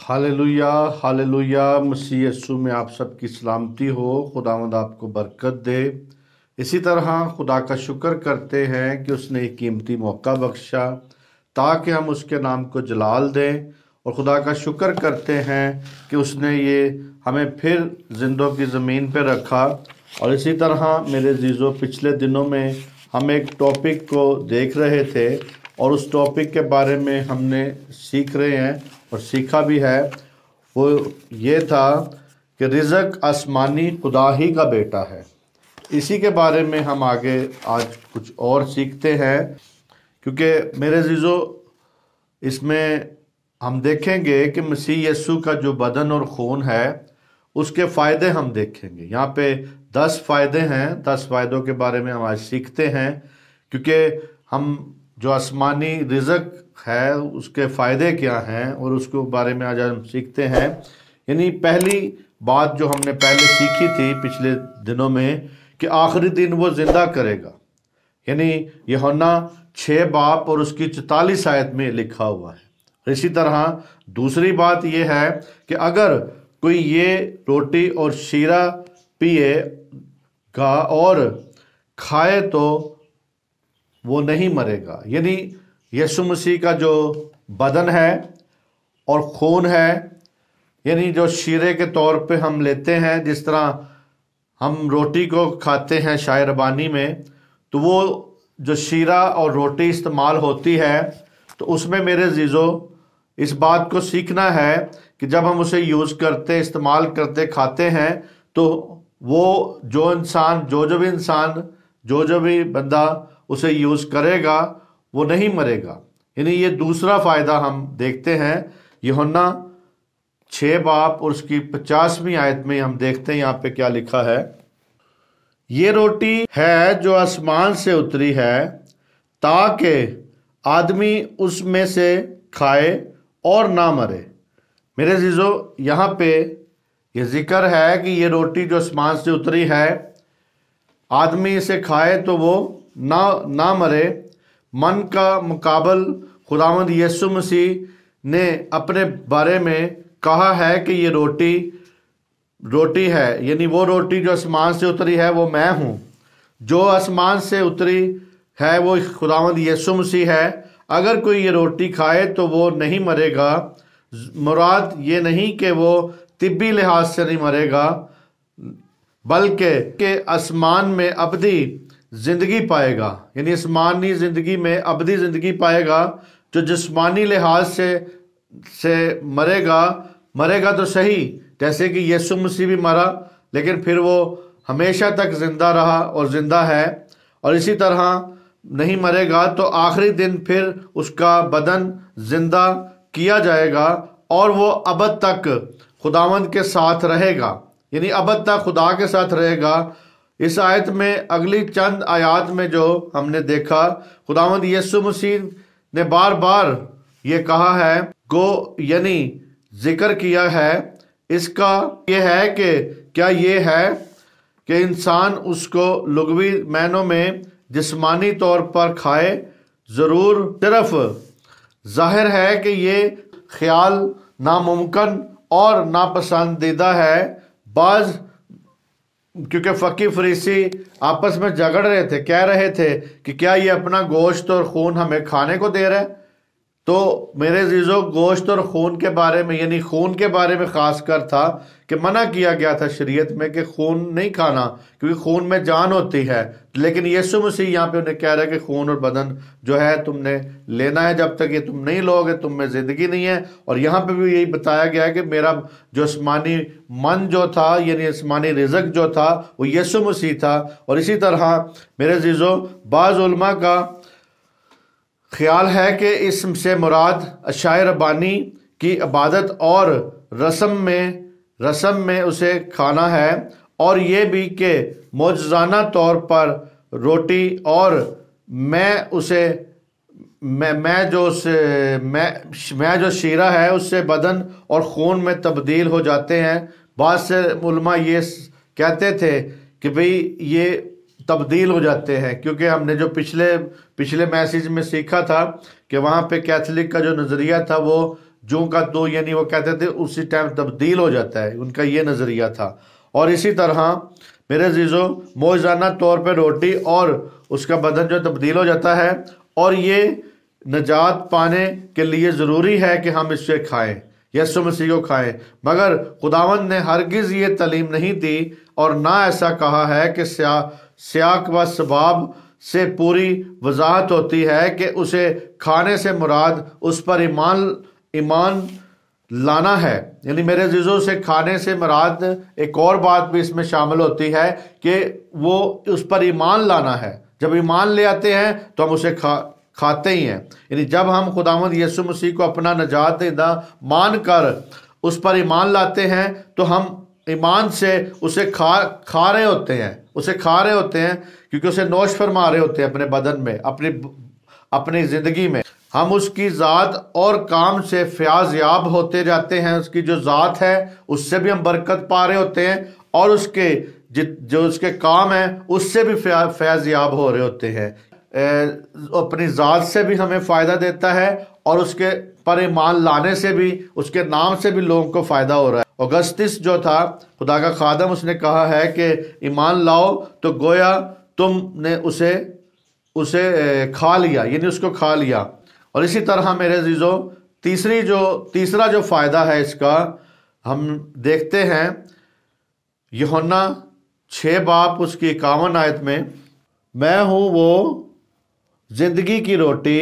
Hallelujah hallelujah. मसीह यीशु में आप सबकी सलामती हो। खुदावंद आपको बरकत दे। इसी तरह खुदा का शुक्र करते हैं कि उसने एक कीमती मौका बख्शा ताकि हम उसके नाम को जलाल दें, और खुदा का शुक्र करते हैं कि उसने ये हमें फिर जिंदों की ज़मीन पर रखा। और इसी तरह मेरे जीजों, पिछले दिनों में हम एक टॉपिक को देख रहे थे और उस टॉपिक के बारे में हमने सीख रहे हैं और सीखा भी है। वो ये था कि रिज़्क आसमानी खुदा ही का बेटा है। इसी के बारे में हम आगे आज कुछ और सीखते हैं, क्योंकि मेरे जीजो इसमें हम देखेंगे कि मसीह यीशु का जो बदन और खून है उसके फ़ायदे हम देखेंगे। यहाँ पे 10 फ़ायदे हैं। 10 फ़ायदों के बारे में हम आज सीखते हैं, क्योंकि हम जो आसमानी रिज़्क है उसके फ़ायदे क्या हैं और उसके बारे में आज हम सीखते हैं। यानी पहली बात जो हमने पहले सीखी थी पिछले दिनों में कि आखिरी दिन वो ज़िंदा करेगा। यानी यूहन्ना 6 बाब और उसकी 44 आयत में लिखा हुआ है। इसी तरह दूसरी बात यह है कि अगर कोई ये रोटी और शीरा पिएगा और खाए तो वो नहीं मरेगा। यानी यीशु मसीह का जो बदन है और खून है, यानी जो शीरे के तौर पे हम लेते हैं, जिस तरह हम रोटी को खाते हैं शाही रबानी में, तो वो जो शीरा और रोटी इस्तेमाल होती है, तो उसमें मेरे जीजो इस बात को सीखना है कि जब हम उसे यूज़ करते, इस्तेमाल करते, खाते हैं, तो वो जो इंसान जो भी बंदा उसे यूज़ करेगा वो नहीं मरेगा। यानी ये दूसरा फ़ायदा हम देखते हैं। यूहन्ना 6 बाब और उसकी 50वीं आयत में हम देखते हैं यहाँ पे क्या लिखा है। ये रोटी है जो आसमान से उतरी है ताकि आदमी उसमें से खाए और ना मरे। मेरे जीजो, यहाँ पे ये जिक्र है कि ये रोटी जो आसमान से उतरी है, आदमी इसे खाए तो वो ना मरे। मन का मुकाबल खुदावंद यीशु मसीह ने अपने बारे में कहा है कि ये रोटी है, यानी वो रोटी जो आसमान से उतरी है वो मैं हूँ। जो आसमान से उतरी है वो खुदावंद यीशु मसीह है। अगर कोई ये रोटी खाए तो वो नहीं मरेगा। मुराद ये नहीं कि वो तिब्बी लिहाज से नहीं मरेगा, बल्कि आसमान में अबदी ज़िंदगी पाएगा। यानी आसमानी ज़िंदगी में अबदी ज़िंदगी पाएगा। जो जिस्मानी लिहाज से मरेगा तो सही, जैसे कि यीशु मसीह भी मरा, लेकिन फिर वो हमेशा तक ज़िंदा रहा और ज़िंदा है। और इसी तरह नहीं मरेगा तो आखिरी दिन फिर उसका बदन ज़िंदा किया जाएगा और वो अबद तक खुदावंद के साथ रहेगा। यानी अबद तक खुदा के साथ रहेगा। इस आयत में अगली चंद आयत में जो हमने देखा, खुदावंद यीशु मसीह ने बार बार ये कहा है, यानी जिक्र किया है। इसका ये है कि क्या ये है कि इंसान उसको लुगवी मैनों में जिस्मानी तौर पर खाए? ज़रूर। सिर्फ जाहिर है कि ये ख्याल नामुमकिन और नापसंदीदा है। क्योंकि फ़कीह फरीसी आपस में झगड़ रहे थे, कह रहे थे कि क्या ये अपना गोश्त और खून हमें खाने को दे रहा है। तो मेरे जीजो, गोश्त और खून के बारे में, यानी खून के बारे में खासकर था कि मना किया गया था शरीयत में कि खून नहीं खाना, क्योंकि खून में जान होती है। लेकिन यीशु मसीह यहाँ पे उन्हें कह रहा है कि खून और बदन जो है तुमने लेना है, जब तक ये तुम नहीं लोगे तुम में ज़िंदगी नहीं है। और यहाँ पे भी यही बताया गया है कि मेरा जो आसमानी मन जो था, यानी आसमानी रिज़्क जो था, वो यीशु मसीह था। और इसी तरह मेरे जीजो, बाज़ उलमा का ख्याल है कि इससे मुराद शाही रबानी की इबादत और रस्म में उसे खाना है, और ये भी कि मौजज़ाना तौर पर रोटी और मैं जो शीरा है उससे बदन और खून में तब्दील हो जाते हैं। बाद से उलमा ये कहते थे कि भाई ये तब्दील हो जाते हैं, क्योंकि हमने जो पिछले मैसेज में सीखा था कि वहाँ पे कैथोलिक का जो नज़रिया था वो जूं का तू, यानी वो कहते थे उसी टाइम तब्दील हो जाता है, उनका ये नज़रिया था। और इसी तरह मेरे अजीज़ों मौज़ाना तौर पे रोटी और उसका बदन जो तब्दील हो जाता है, और ये नजात पाने के लिए ज़रूरी है कि हम इससे खाएं, यीशु मसीह को खाएं। मगर खुदावंद ने हरगिज़ ये तालीम नहीं दी और ना ऐसा कहा है कि सियाक व सबाब से पूरी वजाहत होती है कि उसे खाने से मुराद उस पर ईमान लाना है। यानी मेरे अजीज़ों से खाने से मुराद एक और बात भी इसमें शामिल होती है कि वो उस पर ईमान लाना है। जब ईमान ले आते हैं तो हम उसे खाते ही हैं। यानी जब हम खुदावंद यीशु मसीह को अपना नजात देना मान कर उस पर ईमान लाते हैं तो हम ईमान से उसे खा रहे होते हैं, उसे खा रहे होते हैं, क्योंकि उसे नोश फरमा रहे होते हैं अपने बदन में, अपनी ज़िंदगी में। हम उसकी ज़ात और काम से फयाज याब होते जाते हैं। उसकी जो ज़ात है उससे भी हम बरकत पा रहे होते हैं, और उसके जो उसके काम है उससे भी फयाज याब हो रहे होते हैं। अपनी ज़ात से भी हमें फ़ायदा देता है, और उसके पर ईमान लाने से भी, उसके नाम से भी लोगों को फ़ायदा हो रहा है। औगस्तिस जो था खुदा का खादम, उसने कहा है कि ईमान लाओ तो गोया तुमने उसे खा लिया, यानी उसको खा लिया। और इसी तरह मेरे अजीज़ों तीसरा जो फ़ायदा है इसका, हम देखते हैं यूहन्ना 6 बाब उसकी 51 आयत में, मैं हूँ वो ज़िंदगी की रोटी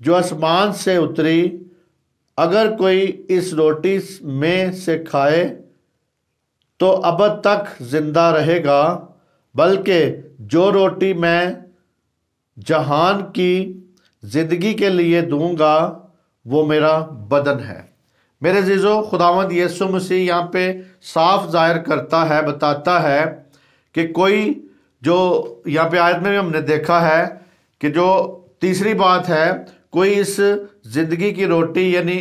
जो आसमान से उतरी, अगर कोई इस रोटी में से खाए तो अब तक जिंदा रहेगा, बल्कि जो रोटी मैं जहान की ज़िंदगी के लिए दूंगा वो मेरा बदन है। मेरे अजीज़ों खुदावंद यीशु मसीह यहाँ पे साफ जाहिर करता है, बताता है कि कोई, जो यहाँ पे आयत में भी हमने देखा है कि जो तीसरी बात है, कोई इस ज़िंदगी की रोटी यानी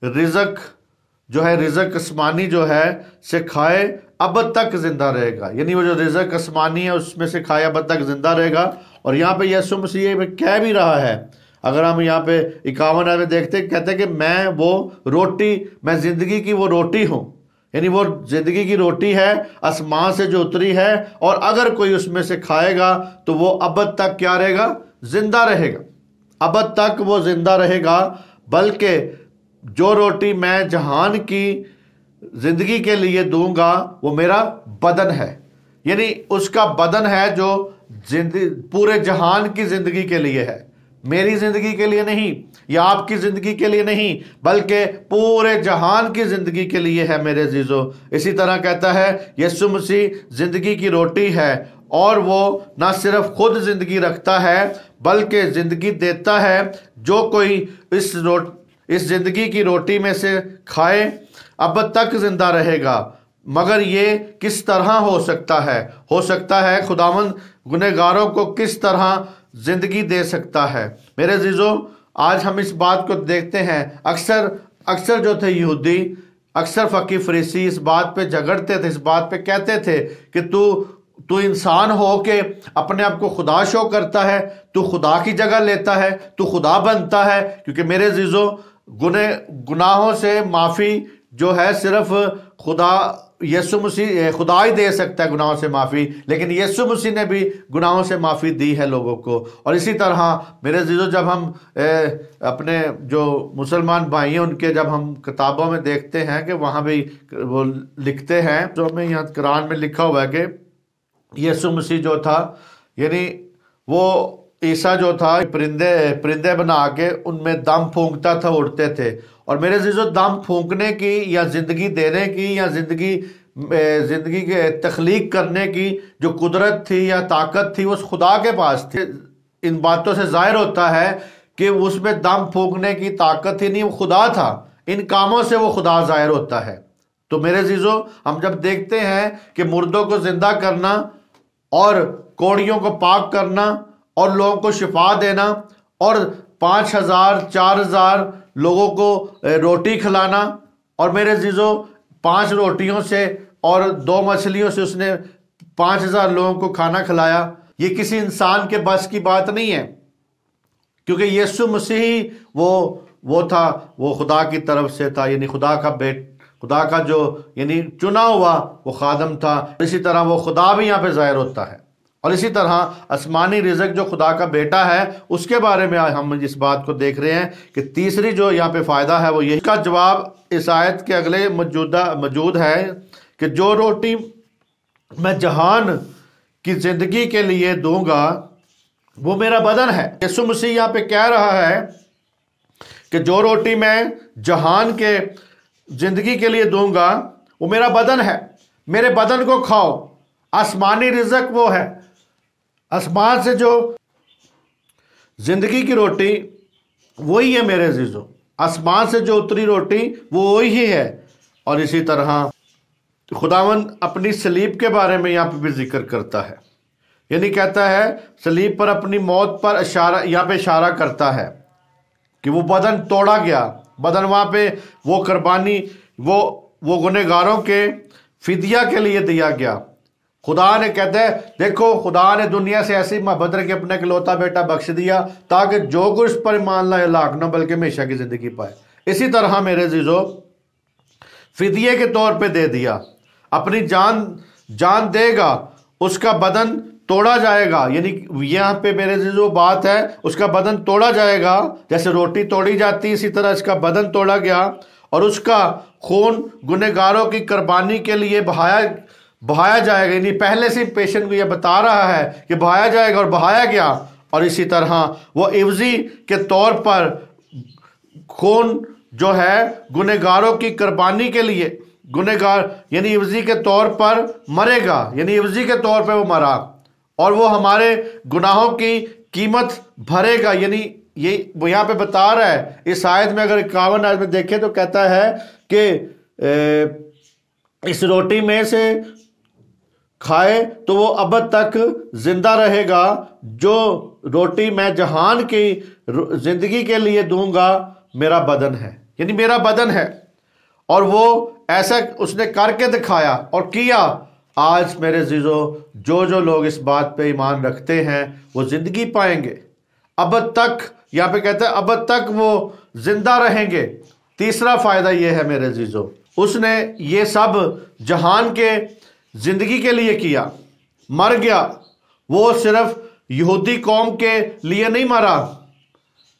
रिज़क जो है, रिज़क आसमानी जो है से खाए अब तक ज़िंदा रहेगा। यानी वो जो रिज़क आसमानी है उसमें से खाए अब तक ज़िंदा रहेगा। और यहाँ पे यीशु मसीह कह भी रहा है, अगर हम यहाँ पे 51 में देखते, कहते हैं कि मैं वो रोटी, मैं ज़िंदगी की वो रोटी हूँ। यानी वो ज़िंदगी की रोटी है आसमान से जो उतरी है, और अगर कोई उसमें से खाएगा तो वो अब तक क्या रहेगा, जिंदा रहेगा, अब तक वो जिंदा रहेगा। बल्कि जो रोटी मैं जहान की जिंदगी के लिए दूंगा वो मेरा बदन है। यानी उसका बदन है जो पूरे जहान की जिंदगी के लिए है, मेरी जिंदगी के लिए नहीं या आपकी जिंदगी के लिए नहीं, बल्कि पूरे जहान की जिंदगी के लिए है मेरे अजीजों। इसी तरह कहता है यीशु मसीह जिंदगी की रोटी है, और वो ना सिर्फ खुद जिंदगी रखता है बल्कि जिंदगी देता है। जो कोई इस जिंदगी की रोटी में से खाए अब तक जिंदा रहेगा। मगर ये किस तरह हो सकता है खुदावंद गुनहगारों को किस तरह जिंदगी दे सकता है। मेरे अजीजों, आज हम इस बात को देखते हैं, अक्सर जो थे यहूदी, अक्सर फकी फरीसी इस बात पे झगड़ते थे, इस बात पे कहते थे कि तू इंसान हो के अपने आप को खुदा शो करता है, तू खुदा की जगह लेता है, तू खुदा बनता है। क्योंकि मेरे अजीजों, गुनाहों से माफ़ी जो है सिर्फ खुदा यीशु मसीह खुदा ही दे सकता है गुनाहों से माफ़ी, लेकिन यीशु मसीह ने भी गुनाहों से माफ़ी दी है लोगों को। और इसी तरह मेरे अजीजों, जब हम अपने जो मुसलमान भाई हैं उनके जब हम किताबों में देखते हैं कि वहाँ भी वो लिखते हैं, जो हमें यहाँ कुरान में लिखा हुआ है कि यीशु मसीह जो था, यानी वो ईसा जो था परिंदे बना के उनमें दम फूंकता था, उड़ते थे। और मेरे अजीजों, दम फूंकने की या ज़िंदगी देने की या ज़िंदगी के तख्लीक करने की जो कुदरत थी या ताकत थी वो उस खुदा के पास थी। इन बातों से जाहिर होता है कि उसमें दम फूंकने की ताकत ही नहीं, वो खुदा था। इन कामों से वो खुदा जाहिर होता है। तो मेरे अजीजों, हम जब देखते हैं कि मुर्दों को जिंदा करना और कोड़ियों को पाक करना और लोगों को शिफा देना और 5,000 4,000 लोगों को रोटी खिलाना, और मेरे अजीजों 5 रोटियों से और 2 मछलियों से उसने 5,000 लोगों को खाना खिलाया, ये किसी इंसान के बस की बात नहीं है। क्योंकि यीशु मसीह वो वो था, वो खुदा की तरफ से था, यानी खुदा का जो यानी चुना हुआ वो खादम था। इसी तरह वो खुदा भी यहाँ पे ज़ाहिर होता है। और इसी तरह आसमानी रिज़्क जो खुदा का बेटा है उसके बारे में आज हम इस बात को देख रहे हैं कि तीसरी जो यहाँ पे फ़ायदा है वो यही। का जवाब इस आयत के अगले मौजूद है कि जो रोटी मैं जहान की ज़िंदगी के लिए दूंगा वो मेरा बदन है। यीशु मसीह यहाँ पे कह रहा है कि जो रोटी मैं जहान के ज़िंदगी के लिए दूंगा वो मेरा बदन है, मेरे बदन को खाओ। आसमानी रिज़्क वो है, आसमान से जो ज़िंदगी की रोटी वही है मेरे अज़ीज़ों, आसमान से जो उतरी रोटी वो वही है। और इसी तरह खुदावंद अपनी सलीब के बारे में यहाँ पे भी जिक्र करता है, यानी कहता है सलीब पर अपनी मौत पर इशारा, यहाँ पे इशारा करता है कि वो बदन तोड़ा गया, बदन वहाँ पे वो कुर्बानी वो गुनहगारों के फिदिया के लिए दिया गया। खुदा ने कहते हैं देखो खुदा ने दुनिया से ऐसी मोहब्बत रखी अपना इकलौता बेटा बख्श दिया ताकि जो कुछ पर ईमान लाए हलाक न बल्कि हमेशा की जिंदगी पाए। इसी तरह मेरे अज़ीज़ों फिदिये के तौर पे दे दिया, अपनी जान देगा, उसका बदन तोड़ा जाएगा। यानी यहाँ पे मेरे जो बात है उसका बदन तोड़ा जाएगा, जैसे रोटी तोड़ी जाती इसी तरह इसका बदन तोड़ा गया और उसका खून गुनहगारों की कुर्बानी के लिए बहाया जाएगा। यानी पहले से पेशेंट को यह बता रहा है कि बहाया जाएगा और बहाया गया। और इसी तरह वो इवजी के तौर पर खून जो है गुनहगारों की कुर्बानी के लिए, गुनहगार यानी इवजी के तौर पर मरेगा, यानी इवजी के तौर पर वो मरा और वो हमारे गुनाहों की कीमत भरेगा। यानी ये वो यहाँ पे बता रहा है इस आयत में, अगर 51 आयत में देखें तो कहता है कि इस रोटी में से खाए तो वो अब तक जिंदा रहेगा, जो रोटी मैं जहान की जिंदगी के लिए दूंगा मेरा बदन है, यानी मेरा बदन है। और वो ऐसा उसने करके दिखाया और किया। आज मेरे अज़ीज़ों जो लोग इस बात पे ईमान रखते हैं वो जिंदगी पाएंगे, अब तक यहाँ पे कहते हैं अब तक वो जिंदा रहेंगे। तीसरा फायदा ये है मेरे अज़ीज़ों, उसने ये सब जहान के जिंदगी के लिए किया, मर गया। वो सिर्फ यहूदी कौम के लिए नहीं मरा,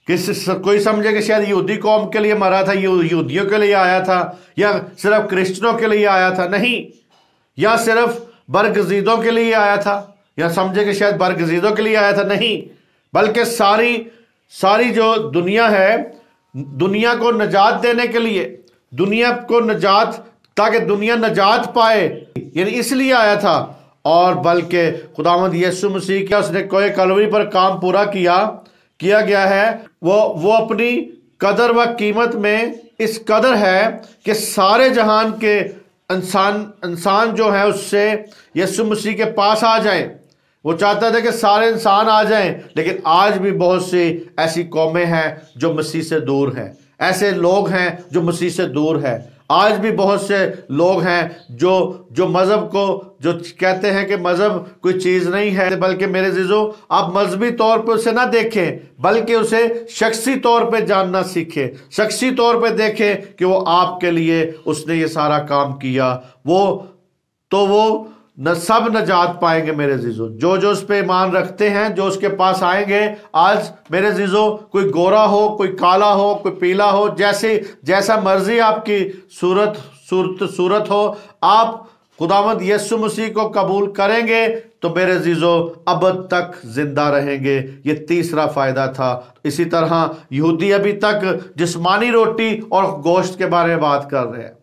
कोई समझे कि शायद यहूदी कौम के लिए मरा था, यहूदियों के लिए आया था या सिर्फ क्रिश्चियनों के लिए आया था, नहीं, या सिर्फ बरगजीदों के लिए आया था या समझे कि शायद बरगजीदों के लिए आया था, नहीं, बल्कि सारी जो दुनिया है, दुनिया को नजात देने के लिए, दुनिया को नजात, ताकि दुनिया नजात पाए, यानी इसलिए आया था। और बल्कि खुदावंद यीशु मसीह का उसने कोई कलवरी पर काम पूरा किया गया है। वो अपनी कदर व कीमत में इस कदर है कि सारे जहान के इंसान जो है उससे यीशु मसीह के पास आ जाएं। वो चाहता था कि सारे इंसान आ जाएं, लेकिन आज भी बहुत सी ऐसी कौमें हैं जो मसीह से दूर हैं, ऐसे लोग हैं जो मसीह से दूर हैं। आज भी बहुत से लोग हैं जो मज़हब को जो कहते हैं कि मज़हब कोई चीज़ नहीं है, बल्कि मेरे अज़ीज़ों आप मजहबी तौर पर उसे ना देखें बल्कि उसे शख्सी तौर पे जानना सीखें, शख्सी तौर पे देखें कि वो आपके लिए उसने ये सारा काम किया। वो न सब नजात पाएंगे मेरे अज़ीज़ों, जो उस पे ईमान रखते हैं, जो उसके पास आएंगे। आज मेरे अज़ीज़ों कोई गोरा हो, कोई काला हो, कोई पीला हो, जैसा मर्जी आपकी सूरत हो, आप खुदावंद यीशु मसीह को कबूल करेंगे तो मेरे अज़ीज़ों अब तक जिंदा रहेंगे। ये तीसरा फायदा था। इसी तरह यहूदी अभी तक जिस्मानी रोटी और गोश्त के बारे में बात कर रहे हैं,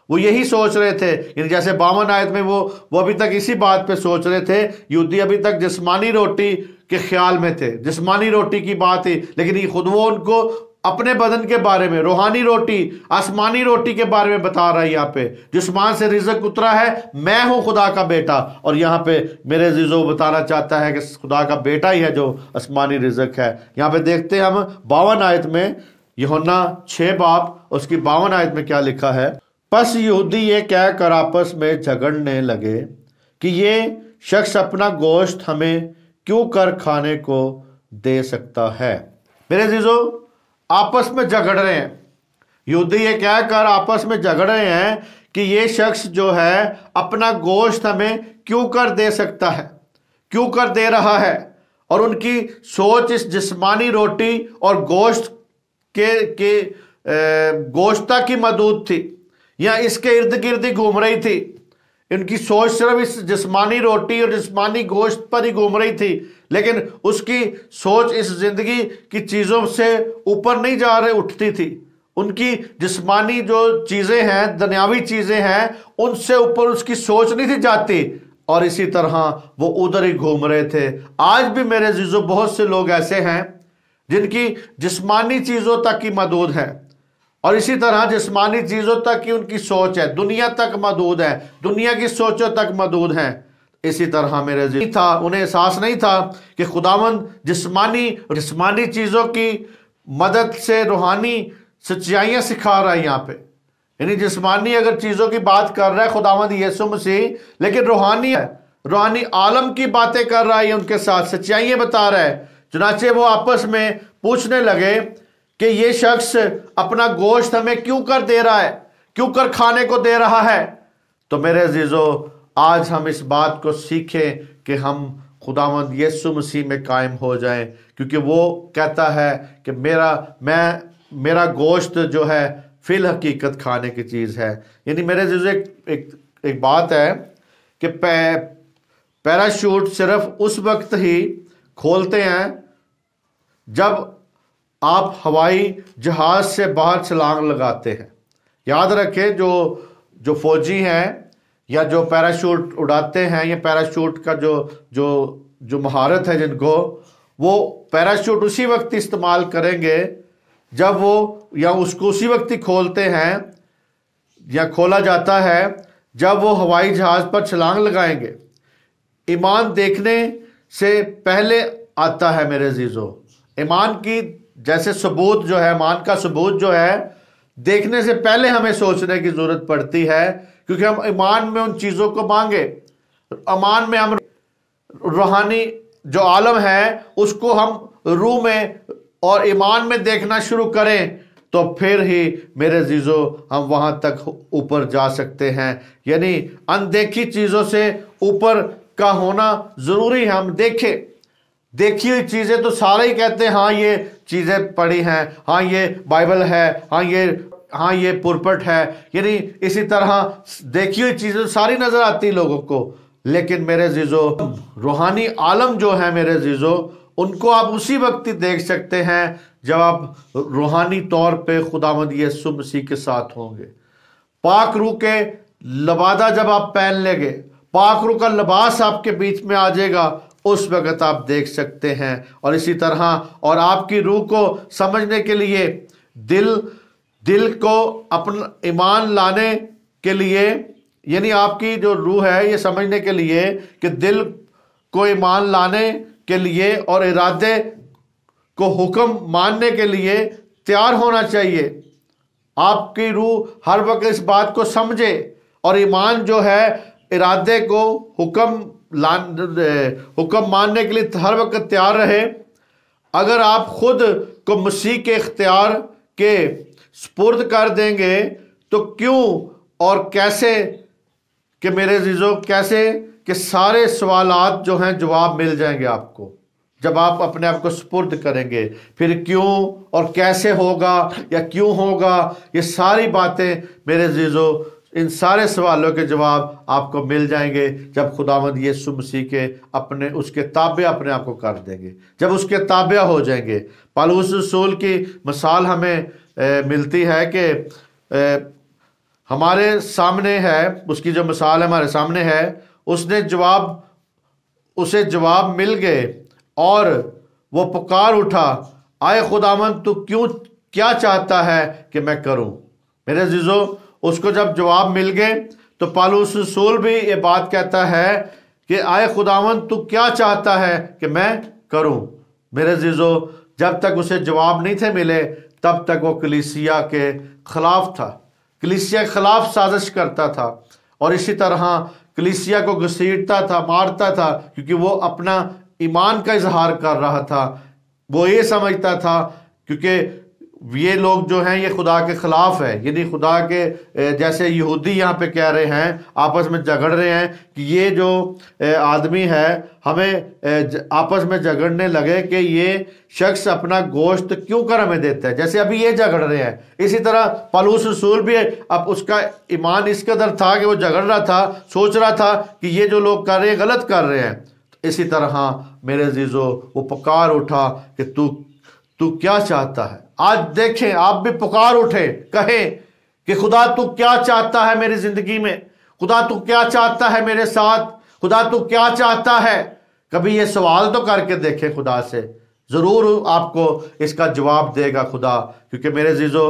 वो यही सोच रहे थे, यानी जैसे 52 आयत में वो अभी तक इसी बात पे सोच रहे थे। यहूदी अभी तक जिस्मानी रोटी के ख्याल में थे, जिस्मानी रोटी की बात थी, लेकिन ये खुद वो उनको अपने बदन के बारे में, रूहानी रोटी, आसमानी रोटी के बारे में बता रहा है। यहाँ पे जिस्मान से रिज़्क उतरा है, मैं हूं खुदा का बेटा। और यहाँ पे मेरे अज़ीज़ों बताना चाहता है कि खुदा का बेटा ही है जो आसमानी रिज़्क है। यहाँ पे देखते हैं हम 52 आयत में, यूहन्ना 6 बाब उसकी 52 आयत में क्या लिखा है। बस यहूदी ये कह कर आपस में झगड़ने लगे कि ये शख्स अपना गोश्त हमें क्यों कर खाने को दे सकता है। मेरे अज़ीज़ों आपस में झगड़ रहे हैं। यहूदी ये कहकर आपस में झगड़ रहे हैं कि ये शख्स जो है अपना गोश्त हमें क्यों कर दे सकता है, क्यों कर दे रहा है। और उनकी सोच इस जिस्मानी रोटी और गोश्त के गोश्ता की मदूद थी, या इसके इर्द गिर्द ही घूम रही थी। इनकी सोच सिर्फ इस जिस्मानी रोटी और जिस्मानी गोश्त पर ही घूम रही थी, लेकिन उसकी सोच इस जिंदगी की चीज़ों से ऊपर नहीं जा रही उठती थी। उनकी जिस्मानी जो चीज़ें हैं, दुनियावी चीज़ें हैं, उनसे ऊपर उसकी सोच नहीं थी जाती, और इसी तरह वो उधर ही घूम रहे थे। आज भी मेरे जीजो बहुत से लोग ऐसे हैं जिनकी जिस्मानी चीज़ों तक की मदूद है, और इसी तरह जिस्मानी चीज़ों तक की उनकी सोच है, दुनिया तक मदूद है, दुनिया की सोचों तक मदूद है। इसी तरह मेरे जीजो था, उन्हें एहसास नहीं था कि खुदावंद जिस्मानी चीज़ों की मदद से रूहानी सच्चाइयाँ सिखा रहा है। यहाँ पे यानी जिस्मानी अगर चीज़ों की बात कर रहा है खुदावंद यीशु मसीह, लेकिन रूहानी है, रूहानी आलम की बातें कर रहा है, उनके साथ सच्चाइयाँ बता रहा है। चुनाचे वो आपस में पूछने लगे कि ये शख्स अपना गोश्त हमें क्यों कर दे रहा है, क्यों कर खाने को दे रहा है। तो मेरे अजीजों, आज हम इस बात को सीखें कि हम खुदावंद यीशु मसीह में कायम हो जाएं, क्योंकि वो कहता है कि मेरा गोश्त जो है फिल हकीकत खाने की चीज़ है। यानी मेरे अजीजों, एक बात है कि पैराशूट सिर्फ उस वक्त ही खोलते हैं जब आप हवाई जहाज से बाहर छलांग लगाते हैं। याद रखें, जो फौजी हैं या जो पैराशूट उड़ाते हैं, या पैराशूट का जो महारत है जिनको, वो पैराशूट उसी वक्त इस्तेमाल करेंगे जब वो, या उसको उसी वक्त ही खोलते हैं या खोला जाता है जब वो हवाई जहाज पर छलांग लगाएंगे। ईमान देखने से पहले आता है मेरे अजीजों। ईमान की जैसे सबूत जो है, ईमान का सबूत जो है, देखने से पहले हमें सोचने की जरूरत पड़ती है, क्योंकि हम ईमान में उन चीज़ों को मांगे। ईमान में हम रूहानी जो आलम है उसको हम रूह में और ईमान में देखना शुरू करें, तो फिर ही मेरे अजीजों हम वहां तक ऊपर जा सकते हैं। यानी अनदेखी चीज़ों से ऊपर का होना जरूरी है। हम देखें, देखी हुई चीज़ें तो सारे ही कहते हैं हाँ ये चीज़ें पढ़ी हैं, हाँ ये बाइबल है, हाँ ये पुरपट है। यानी इसी तरह देखी हुई चीज़ें सारी नज़र आती लोगों को, लेकिन मेरे अजीजों रूहानी आलम जो है मेरे अजीजों, उनको आप उसी वक्त ही देख सकते हैं जब आप रूहानी तौर पे खुदावंद यीशु मसीह के साथ होंगे। पाक रूह के लबादा जब आप पहन लेंगे, पाक रूह का लिबास आपके बीच में आ जाएगा, उस वक्त आप देख सकते हैं। और इसी तरह और आपकी रूह को समझने के लिए, दिल को अपना ईमान लाने के लिए, यानी आपकी जो रूह है ये समझने के लिए कि दिल को ईमान लाने के लिए और इरादे को हुक्म मानने के लिए तैयार होना चाहिए। आपकी रूह हर वक्त इस बात को समझे और ईमान जो है इरादे को हुक्म मानने के लिए हर वक्त तैयार रहे। अगर आप खुद को मसीह के इख्तियार के सुपुर्द कर देंगे तो क्यों और कैसे कि मेरे अजीजों, कैसे कि सारे सवालात जो हैं जवाब मिल जाएंगे आपको जब आप अपने आप को सुपुर्द करेंगे। फिर क्यों और कैसे होगा या क्यों होगा, ये सारी बातें मेरे अजीजों, इन सारे सवालों के जवाब आपको मिल जाएंगे जब खुदावंद यीशु मसीह के उसके ताबे अपने आप को कर देंगे, जब उसके ताबे हो जाएंगे। पौलुस रसूल की मिसाल हमें मिलती है कि हमारे सामने है, उसकी जो मिसाल है हमारे सामने है, उसे जवाब मिल गए और वो पुकार उठा, आए खुदावंद तू क्या चाहता है कि मैं करूं। मेरे अजीजों, उसको जब जवाब मिल गए तो पौलुस रसूल भी ये बात कहता है कि आए खुदावंद तू क्या चाहता है कि मैं करूं। मेरे अजीजों, जब तक उसे जवाब नहीं थे मिले तब तक वो कलीसिया के खिलाफ था, कलीसिया के खिलाफ साजिश करता था और इसी तरह कलीसिया को घसीटता था, मारता था, क्योंकि वो अपना ईमान का इजहार कर रहा था। वो ये समझता था क्योंकि ये लोग जो हैं ये खुदा के खिलाफ है, यानी खुदा के जैसे यहूदी यहाँ पे कह रहे हैं, आपस में झगड़ रहे हैं कि ये जो आदमी है हमें आपस में झगड़ने लगे कि ये शख्स अपना गोश्त क्यों कर हमें देता है, जैसे अभी ये झगड़ रहे हैं। इसी तरह पौलुस रसूल भी अब उसका ईमान इस कदर था कि वो झगड़ रहा था, सोच रहा था कि ये जो लोग कर रहे हैं गलत कर रहे हैं। इसी तरह मेरे अजीजों वो पुकार उठा कि तू क्या चाहता है। आज देखें आप भी पुकार उठे, कहें कि खुदा तू क्या चाहता है मेरी जिंदगी में, खुदा तू क्या चाहता है मेरे साथ, खुदा तू क्या चाहता है। कभी ये सवाल तो करके देखें खुदा से, जरूर आपको इसका जवाब देगा खुदा। क्योंकि मेरे अजीजों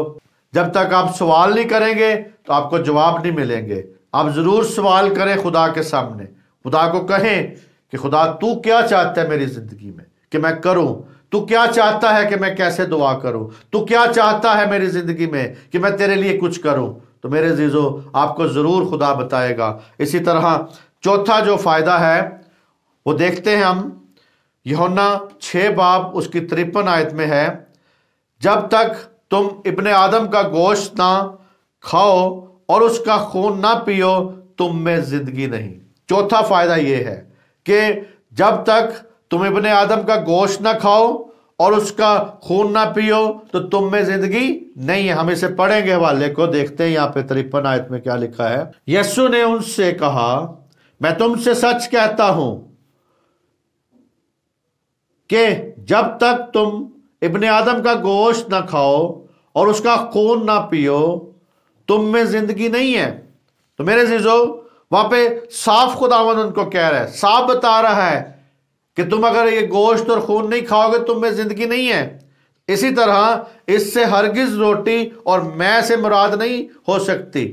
जब तक आप सवाल नहीं करेंगे तो आपको जवाब नहीं मिलेंगे। आप जरूर सवाल करें खुदा के सामने, खुदा को कहें कि खुदा तू क्या चाहता है मेरी जिंदगी में कि मैं करूं, तू क्या चाहता है कि मैं कैसे दुआ करूं, तू क्या चाहता है मेरी जिंदगी में कि मैं तेरे लिए कुछ करूं। तो मेरे अजीजों आपको जरूर खुदा बताएगा। इसी तरह चौथा जो फायदा है वो देखते हैं हम, यूहन्ना 6 बाब उसकी 53 आयत में है, जब तक तुम इब्ने आदम का गोश्त ना खाओ और उसका खून ना पियो तुम में जिंदगी नहीं। चौथा फायदा ये है कि जब तक तुम इब्ने आदम का गोश्त ना खाओ और उसका खून ना पियो तो तुम में जिंदगी नहीं है। हम इसे पढ़ेंगे, हवाले को देखते हैं। यहाँ पे 53 आयत में क्या लिखा है। यीशु ने उनसे कहा, मैं तुमसे सच कहता हूं कि जब तक तुम इब्ने आदम का गोश्त ना खाओ और उसका खून ना पियो तुम में जिंदगी नहीं है। तो मेरे अजीजों वहां पे साफ खुदावंद उनको कह रहा है, साफ बता रहा है कि तुम अगर ये गोश्त और खून नहीं खाओगे तुम में जिंदगी नहीं है। इसी तरह इससे हरगिज रोटी और मैं से मुराद नहीं हो सकती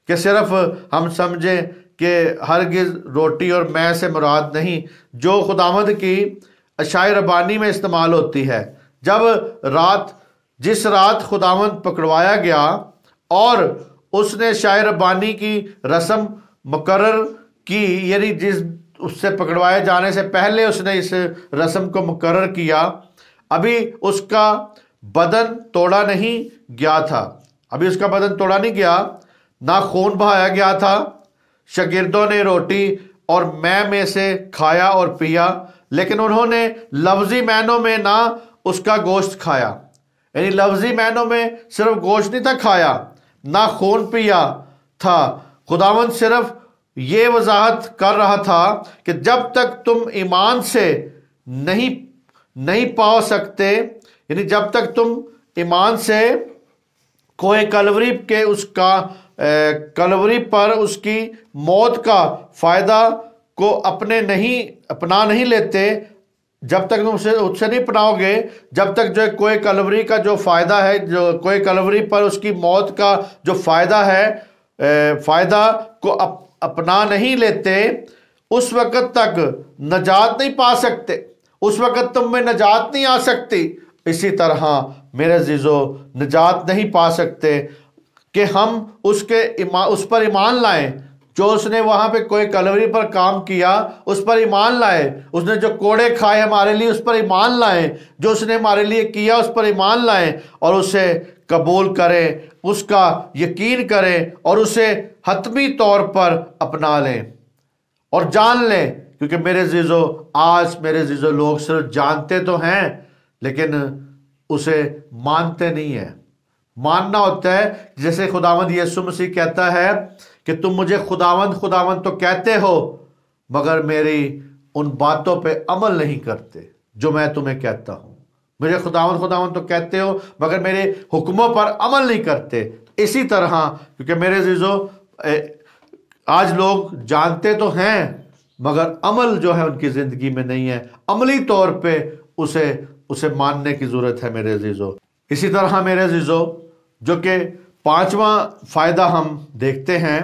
कि सिर्फ हम समझें कि हरगिज रोटी और मैं से मुराद नहीं, जो खुदावंद की अशायर रबानी में इस्तेमाल होती है। जब जिस रात खुदावंद पकड़वाया गया और उसने शायर रबानी की रस्म मुकर्रर की, यानी जिस उससे पकड़वाए जाने से पहले उसने इस रस्म को मुकर्रर किया, अभी उसका बदन तोड़ा नहीं गया था, अभी उसका बदन तोड़ा नहीं गया, ना खून बहाया गया था। शागिर्दों ने रोटी और मैं में से खाया और पिया, लेकिन उन्होंने लफ्जी मैनों में ना उसका गोश्त खाया। यानी लफ्जी मैनों में सिर्फ गोश्त नहीं था खाया, ना खून पिया था। खुदावंद सिर्फ ये वजाहत कर रहा था कि जब तक तुम ईमान से नहीं पा सकते, यानी जब तक तुम ईमान से कोई कलवरी के उसका कलवरी पर उसकी मौत का फायदा को अपना नहीं लेते, जब तक तुम उससे नहीं अपनाओगे, जब तक जो कोई कलवरी का जो फायदा है, जो कोई कलवरी पर उसकी मौत का जो फायदा है, फायदा को अपना नहीं लेते, उस वक्त तक नजात नहीं पा सकते, उस वक्त तुम में नजात नहीं आ सकती। इसी तरह मेरे अजीजों नजात नहीं पा सकते कि हम उस पर ईमान लाएं, जो उसने वहां पे कोई कलवरी पर काम किया उस पर ईमान लाए, उसने जो कोड़े खाए हमारे लिए उस पर ईमान लाएं, जो उसने हमारे लिए किया उस पर ईमान लाएं और उसे कबूल करें, उसका यकीन करें और उसे हतमी तौर पर अपना लें और जान लें। क्योंकि मेरे अजीजों आज मेरे अजीजों लोग सिर्फ जानते तो हैं लेकिन उसे मानते नहीं है। मानना होता है जैसे खुदावंद यीशु मसीह कहता है कि तुम मुझे खुदावंद खुदावंद तो कहते हो मगर मेरी उन बातों पे अमल नहीं करते जो मैं तुम्हें कहता हूं। मुझे खुदावंद खुदावंद तो कहते हो मगर मेरे हुक्मों पर अमल नहीं करते। इसी तरह क्योंकि मेरे अजीजों आज लोग जानते तो हैं मगर अमल जो है उनकी जिंदगी में नहीं है, अमली तौर पे उसे मानने की जरूरत है मेरे अजीजों। इसी तरह मेरे अजीजों जो कि पांचवा फायदा हम देखते हैं,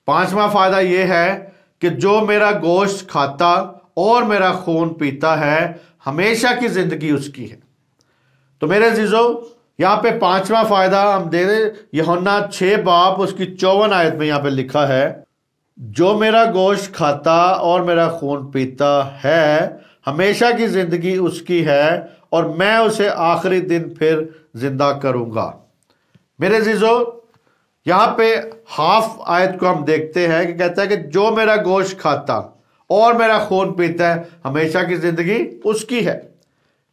पांचवा फायदा यह है कि जो मेरा गोश्त खाता और मेरा खून पीता है हमेशा की जिंदगी उसकी है। तो मेरे अजीजों यहाँ पे पांचवा फायदा हम दे रहे, यूहन्ना 6 बाब उसकी 54 आयत में यहाँ पे लिखा है, जो मेरा गोश्त खाता और मेरा खून पीता है हमेशा की जिंदगी उसकी है और मैं उसे आखिरी दिन फिर जिंदा करूंगा। मेरे जीजो, यहां पे हाफ आयत को हम देखते हैं कि कहता है कि जो मेरा गोश्त खाता और मेरा खून पीता है हमेशा की जिंदगी उसकी है।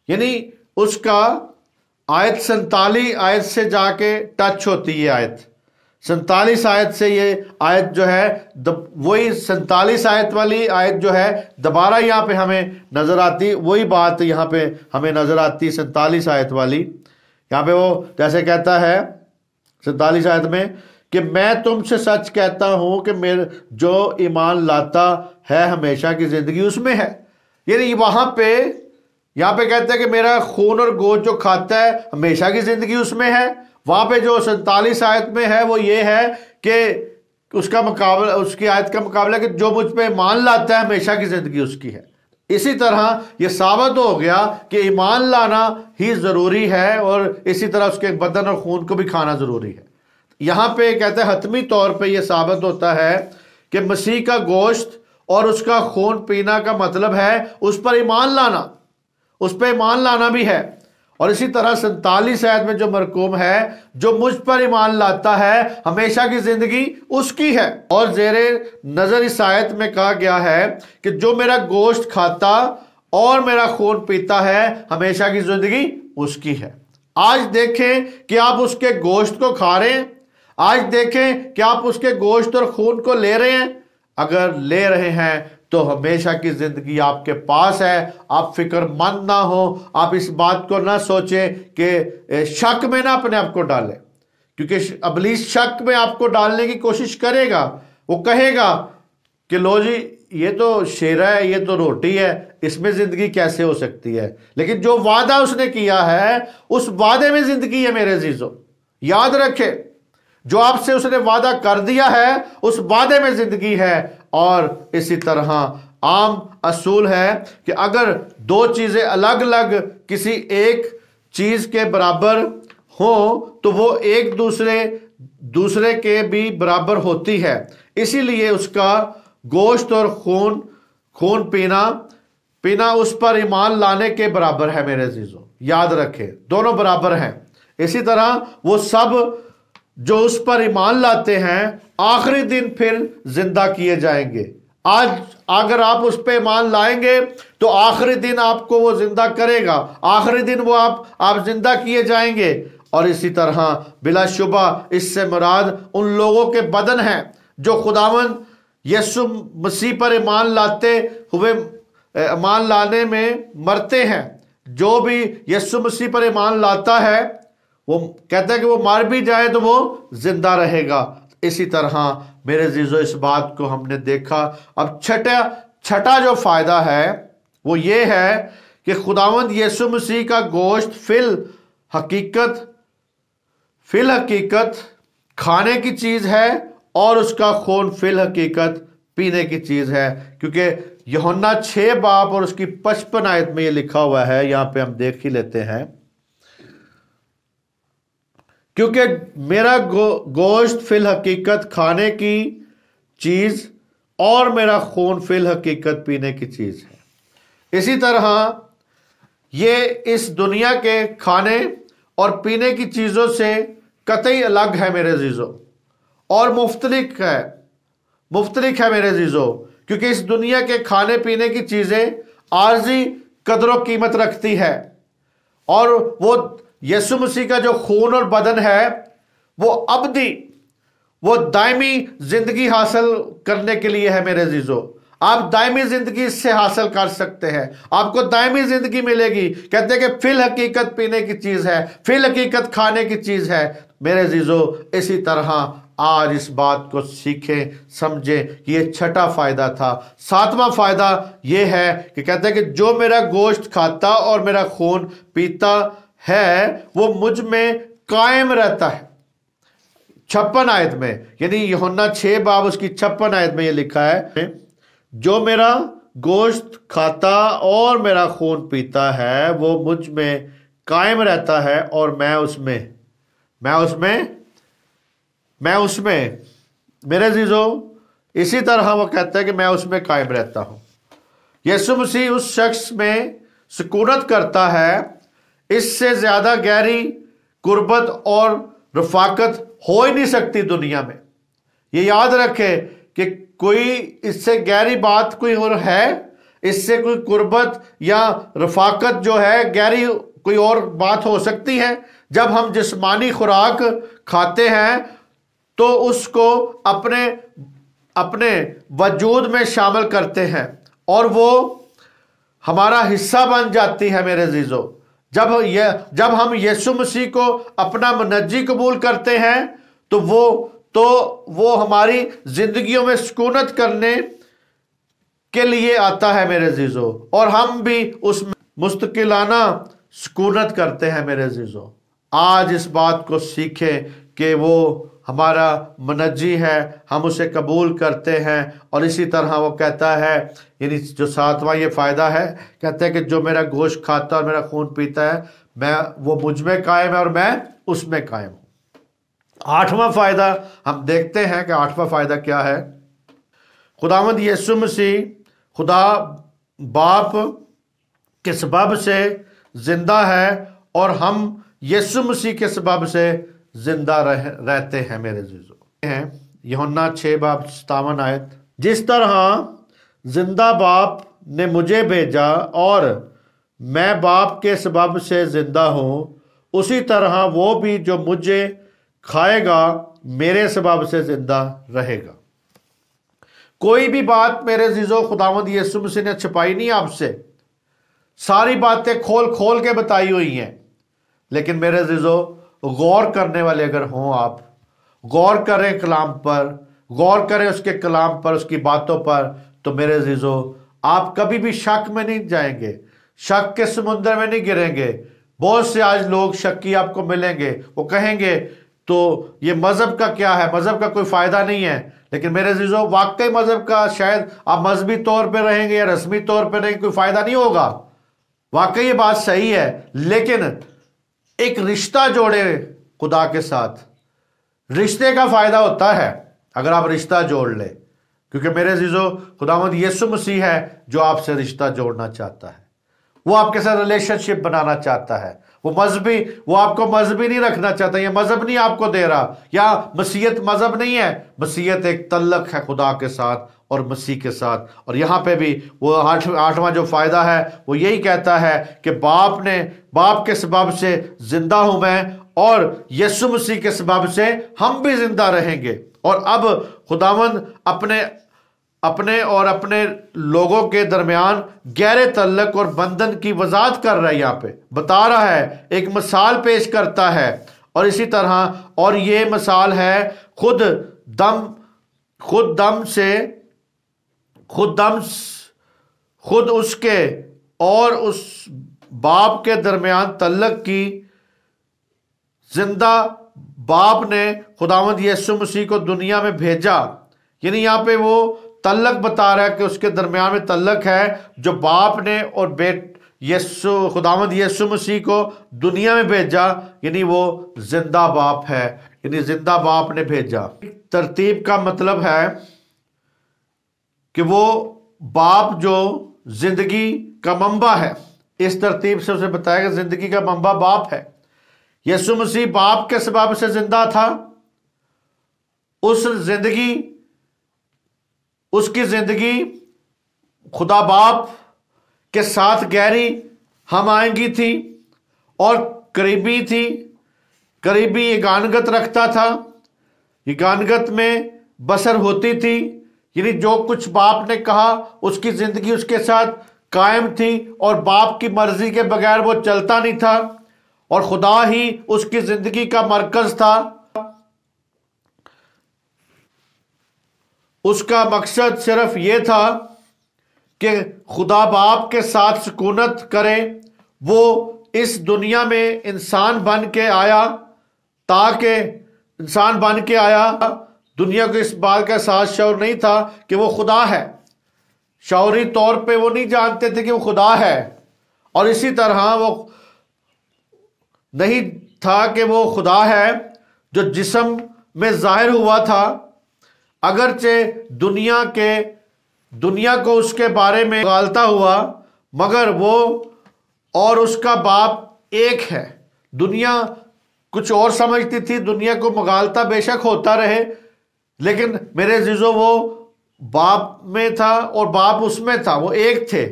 यानी उसका आयत 47 आयत से जाके टच होती है। आयत 47 आयत से ये आयत जो है वही 47 आयत वाली आयत जो है दोबारा यहाँ पे हमें नजर आती, वही बात यहाँ पे हमें नजर आती 47 आयत वाली। यहाँ पे वो जैसे कहता है 47 आयत में कि मैं तुमसे सच कहता हूं कि मेरे जो ईमान लाता है हमेशा की जिंदगी उसमें है। यानी वहां पे यहां पे कहता है कि मेरा खून और गोश्त जो खाता है हमेशा की जिंदगी उसमें है। वहां पे जो 47 आयत में है वो ये है कि उसका मुकाबला, उसकी आयत का मुकाबला कि जो मुझ पे ईमान लाता है हमेशा की जिंदगी उसकी है। इसी तरह यह साबित हो गया कि ईमान लाना ही जरूरी है और इसी तरह उसके बदन और खून को भी खाना जरूरी है। यहां पे कहते हैं हतमी तौर पे यह साबित होता है कि मसीह का गोश्त और उसका खून पीना का मतलब है उस पर ईमान लाना, उस पर ईमान लाना भी है। और इसी तरह 47 आयत में जो मरकूम है, जो मुझ पर ईमान लाता है हमेशा की जिंदगी उसकी है। और जेरे नजर इस आयत में कहा गया है कि जो मेरा गोश्त खाता और मेरा खून पीता है हमेशा की जिंदगी उसकी है। आज देखें कि आप उसके गोश्त को खा रहे हैं, आज देखें कि आप उसके गोश्त और खून को ले रहे हैं। अगर ले रहे हैं तो हमेशा की जिंदगी आपके पास है। आप फिक्रमंद ना हो, आप इस बात को ना सोचें कि शक में ना अपने आप को डालें, क्योंकि इब्लीस शक में आपको डालने की कोशिश करेगा। वो कहेगा कि लो जी ये तो शेरा है, ये तो रोटी है, इसमें जिंदगी कैसे हो सकती है। लेकिन जो वादा उसने किया है उस वादे में जिंदगी है मेरे अजीजों। याद रखें, जो आपसे उसने वादा कर दिया है उस वादे में जिंदगी है। और इसी तरह आम असूल है कि अगर दो चीजें अलग अलग किसी एक चीज के बराबर हो तो वो एक दूसरे के भी बराबर होती है। इसीलिए उसका गोश्त और खून पीना उस पर ईमान लाने के बराबर है मेरे अजीजों। याद रखें, दोनों बराबर हैं। इसी तरह वो सब जो उस पर ईमान लाते हैं आखिरी दिन फिर जिंदा किए जाएंगे। आज अगर आप उस पर ईमान लाएंगे तो आखिरी दिन आपको वो जिंदा करेगा, आखिरी दिन वो आप जिंदा किए जाएंगे। और इसी तरह बिलाशुबा इससे मुराद उन लोगों के बदन हैं जो खुदावंद यीशु मसीह पर ईमान लाते हुए ईमान लाने में मरते हैं। जो भी यीशु मसीह पर ईमान लाता है वो कहता है कि वो मर भी जाए तो वो जिंदा रहेगा। इसी तरह मेरे जीजो इस बात को हमने देखा। अब छठा जो फायदा है वो ये है कि खुदावंद यीशु मसीह का गोश्त फिल हकीकत खाने की चीज है और उसका खून फिल हकीकत पीने की चीज है। क्योंकि यूहन्ना 6 बाब और उसकी 55 आयत में ये लिखा हुआ है, यहां पे हम देख ही लेते हैं। क्योंकि मेरा गोश्त फिल हकीकत खाने की चीज और मेरा खून फिल हकीकत पीने की चीज है। इसी तरह ये इस दुनिया के खाने और पीने की चीजों से कतई अलग है मेरे अजीजों, और मुख्तलिफ है मेरे अजीजों। क्योंकि इस दुनिया के खाने पीने की चीजें आर्जी कदर कीमत रखती है, और वो यीशु मसीह का जो खून और बदन है वो अबदी, वो दायमी जिंदगी हासिल करने के लिए है मेरे अजीजों। आप दायमी जिंदगी इससे हासिल कर सकते हैं, आपको दायमी जिंदगी मिलेगी। कहते हैं कि फिल हकीकत पीने की चीज है, फिल हकीकत खाने की चीज है मेरे अजीजों। इसी तरह आज इस बात को सीखें, समझें कि ये छठा फायदा था। सातवां फायदा ये है कि कहते हैं कि जो मेरा गोश्त खाता और मेरा खून पीता है वो मुझ में कायम रहता है। 56 आयत में, यानी यूहन्ना 6 बाब उसकी 56 आयत में ये लिखा है, जो मेरा गोश्त खाता और मेरा खून पीता है वो मुझ में कायम रहता है और मैं उसमें मेरे अजीजों। इसी तरह वो कहता है कि मैं उसमें कायम रहता हूं। यीशु मसीह उस शख्स में सुकूनत करता है। इससे ज्यादा गहरी कुर्बत और रफाकत हो ही नहीं सकती दुनिया में। ये याद रखे कि कोई इससे गहरी बात कोई और है, इससे कोई कुर्बत या रफाकत जो है गहरी कोई और बात हो सकती है। जब हम जिस्मानी खुराक खाते हैं तो उसको अपने अपने वजूद में शामिल करते हैं और वो हमारा हिस्सा बन जाती है। मेरे अजीजों, जब हम यीशु मसीह को अपना मुनज्जी कबूल करते हैं तो वो हमारी जिंदगियों में सुकूनत करने के लिए आता है मेरे अजीजों, और हम भी उसमें मुस्तकिलाना सुकूनत करते हैं। मेरे अजीजों, आज इस बात को सीखें कि वो हमारा मुनज्जी है, हम उसे कबूल करते हैं। और इसी तरह वो कहता है, यानी जो 7वां ये फ़ायदा है, कहता है कि जो मेरा गोश्त खाता और मेरा खून पीता है, वो मुझ में कायम है और मैं उसमें कायम हूँ। 8वां फ़ायदा हम देखते हैं कि 8वां फ़ायदा क्या है। खुदावंद यीशु मसीह खुदा बाप के सबब से जिंदा है और हम यीशु मसीह के सबब से जिंदा रहते हैं। मेरे अजीजों, हैं यूहन्ना 6:57 आयत, जिस तरह जिंदा बाप ने मुझे भेजा और मैं बाप के सबब से जिंदा हूं, उसी तरह वो भी जो मुझे खाएगा मेरे सबब से जिंदा रहेगा। कोई भी बात मेरे अजीजों खुदावंद यीशु मसीह ने छुपाई नहीं आपसे, सारी बातें खोल खोल के बताई हुई हैं। लेकिन मेरे अजीजों, गौर करने वाले अगर हों, आप गौर करें कलाम पर, गौर करें उसके कलाम पर, उसकी बातों पर, तो मेरे अजीजों आप कभी भी शक में नहीं जाएंगे, शक के समुद्र में नहीं गिरेंगे। बहुत से आज लोग शक्की आपको मिलेंगे, वो कहेंगे तो ये मजहब का क्या है, मजहब का कोई फायदा नहीं है। लेकिन मेरे अजीजों, वाकई मजहब का शायद आप मजहबी तौर पर रहेंगे या रस्मी तौर पर रहेंगे, कोई फायदा नहीं होगा। वाकई ये बात सही है, लेकिन एक रिश्ता जोड़े खुदा के साथ, रिश्ते का फायदा होता है अगर आप रिश्ता जोड़ ले। क्योंकि मेरे अजीजों, खुदावंद यीशु मसीह है जो आपसे रिश्ता जोड़ना चाहता है, वो आपके साथ रिलेशनशिप बनाना चाहता है। वो आपको मजहबी नहीं रखना चाहता, ये मजहब नहीं आपको दे रहा, या मसीहत मजहब नहीं है। मसीहत एक तल्लक है खुदा के साथ और मसीह के साथ। और यहाँ पे भी वो 8वां जो फायदा है वो यही कहता है कि बाप के सबब से जिंदा हूं मैं और यीशु मसीह के सबब से हम भी जिंदा रहेंगे। और अब खुदावंद अपने और अपने लोगों के दरमियान गहरे तल्लक और बंधन की वजाहत कर रहा है, यहाँ पे बता रहा है, एक मिसाल पेश करता है। और इसी तरह, और ये मिसाल है खुद उसके और उस बाप के दरमियान तल्लक की। जिंदा बाप ने खुदावंद यीशु मसीह को दुनिया में भेजा, यानी यहाँ पे वो तल्लक बता रहा है कि उसके दरमियान में तल्लक है, जो बाप ने और खुदावंद यीशु मसीह को दुनिया में भेजा, यानी वो जिंदा बाप है, यानी जिंदा बाप ने भेजा। तरतीब का मतलब है कि वो बाप जो जिंदगी का मंबा है, इस तरतीब से उसे बताया कि जिंदगी का मंबा बाप है। यीशु मसीह बाप के सबब से जिंदा था। उसकी जिंदगी खुदा बाप के साथ गहरी हम आएंगी थी और करीबी थी, करीबी एकानगत रखता था, एकानगत में बसर होती थी। यानी जो कुछ बाप ने कहा उसकी जिंदगी उसके साथ कायम थी और बाप की मर्जी के बगैर वो चलता नहीं था और खुदा ही उसकी जिंदगी का मरकज था। उसका मकसद सिर्फ ये था कि खुदा बाप के साथ सुकूनत करे। वो इस दुनिया में इंसान बन के आया, ताकि इंसान बन के आया। दुनिया को इस बात का एहसास शऊर नहीं था कि वो खुदा है, शऊरी तौर पे वो नहीं जानते थे कि वो खुदा है। और इसी तरह वो नहीं था कि वो खुदा है जो जिस्म में जाहिर हुआ था। अगरचे दुनिया के दुनिया को उसके बारे में गालता हुआ, मगर वो और उसका बाप एक है। दुनिया कुछ और समझती थी, दुनिया को मगालता बेशक होता रहे, लेकिन मेरे अजीजों वो बाप में था और बाप उसमें था, वो एक थे।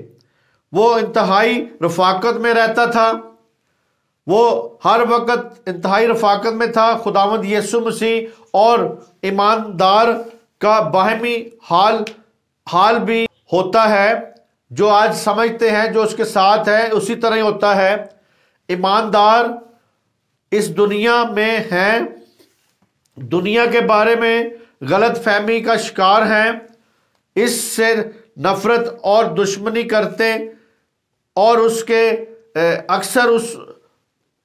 वो इंतहाई रफाकत में रहता था, वो हर वक्त इंतहाई रफाकत में था। खुदावंद यीशु मसीह और ईमानदार का बाहमी हाल भी होता है, जो आज समझते हैं, जो उसके साथ है उसी तरह ही होता है। ईमानदार इस दुनिया में हैं, दुनिया के बारे में गलत फहमी का शिकार हैं, इससे नफरत और दुश्मनी करते और उसके अक्सर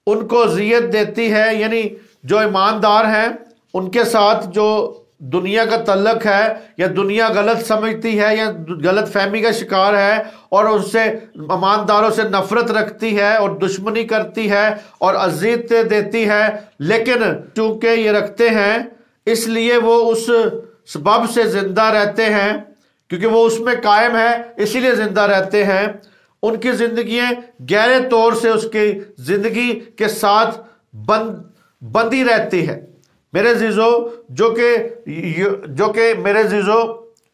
उनको अज़ियत देती है। यानी जो ईमानदार हैं उनके साथ जो दुनिया का तल्लक है, या दुनिया गलत समझती है या गलत फहमी का शिकार है और उससे ईमानदारों से नफरत रखती है और दुश्मनी करती है और अज़ियत देती है, लेकिन चूंकि ये रखते हैं इसलिए वो उस सबब से जिंदा रहते हैं, क्योंकि वो उसमें कायम है इसीलिए जिंदा रहते हैं। उनकी जिंदगियां गहरे तौर से उसकी जिंदगी के साथ बंधी रहती है। मेरे अजीजों, जो कि मेरे अजीजों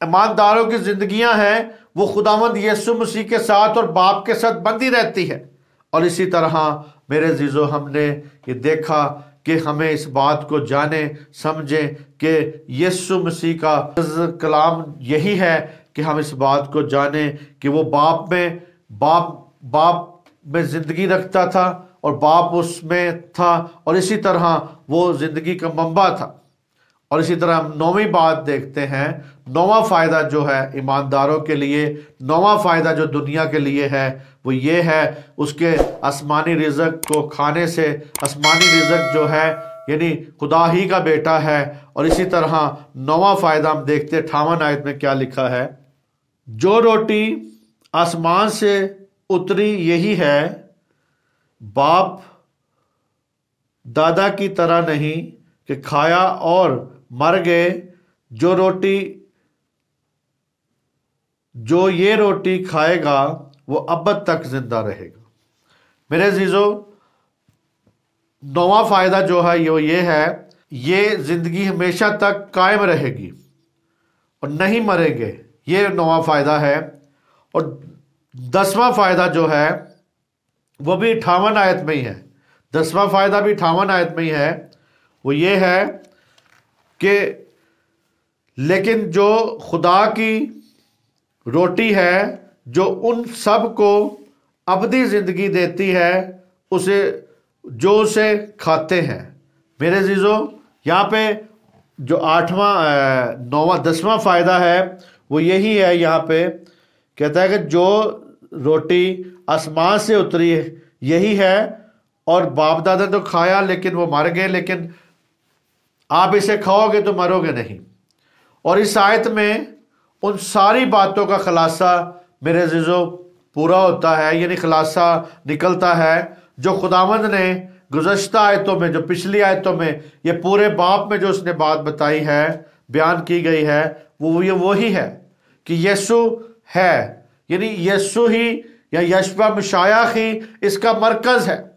ईमानदारों की जिंदगियां हैं, वो खुदावंद यीशु मसीह के साथ और बाप के साथ बंधी रहती है। और इसी तरह मेरे अजीजों, हमने ये देखा कि हमें इस बात को जाने समझें कि यीशु मसीह का कलाम यही है कि हम इस बात को जाने कि वो बाप में जिंदगी रखता था और बाप उसमें था, और इसी तरह वो जिंदगी का मंबा था। और इसी तरह हम नौवीं बात देखते हैं, नौवां फायदा जो है ईमानदारों के लिए, नौवां फायदा जो दुनिया के लिए है, वो ये है उसके आसमानी रिज़्क को खाने से। आसमानी रिज़्क जो है यानी खुदा ही का बेटा है। और इसी तरह नौवां फायदा हम देखते हैं 58 आयत में क्या लिखा है, जो रोटी आसमान से उतरी यही है, बाप दादा की तरह नहीं कि खाया और मर गए। जो ये रोटी खाएगा वो अब तक जिंदा रहेगा। मेरे अजीजों, नौवां फायदा जो है ये है, ये जिंदगी हमेशा तक कायम रहेगी और नहीं मरेंगे, ये नौवां फायदा है। और 10वां फायदा जो है वो भी 58 आयत में ही है। 10वां फायदा भी 58 आयत में ही है। वो ये है कि लेकिन जो खुदा की रोटी है जो उन सब को अबदी जिंदगी देती है, उसे खाते हैं। मेरे अजीजों, यहाँ पे जो 10वां फायदा है वो यही है। यहाँ पे कहता है कि जो रोटी आसमान से उतरी यही है, और बाप दादा तो खाया लेकिन वो मर गए, लेकिन आप इसे खाओगे तो मरोगे नहीं। और इस आयत में उन सारी बातों का खुलासा मेरे अजीजों पूरा होता है, यानी खुलासा निकलता है जो खुदावंद ने गुज़श्ता आयतों में, जो पिछली आयतों में, ये पूरे बाप में जो उसने बात बताई है, बयान की गई है, वही है कि यीशु है, यानी यीशु ही या यशवा मशाया ही इसका मरकज है।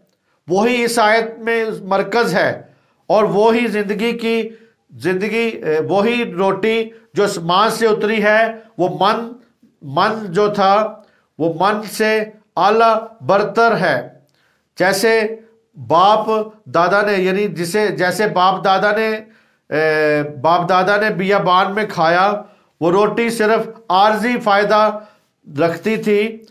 वही इस आयत में मरकज है और वही जिंदगी वही रोटी जो आसमान से उतरी है। वो मन जो था वो मन से आला बरतर है। जैसे बाप दादा ने, यानी जैसे बाप दादा ने बियाबान में खाया, वो रोटी सिर्फ आर्जी फायदा रखती थी।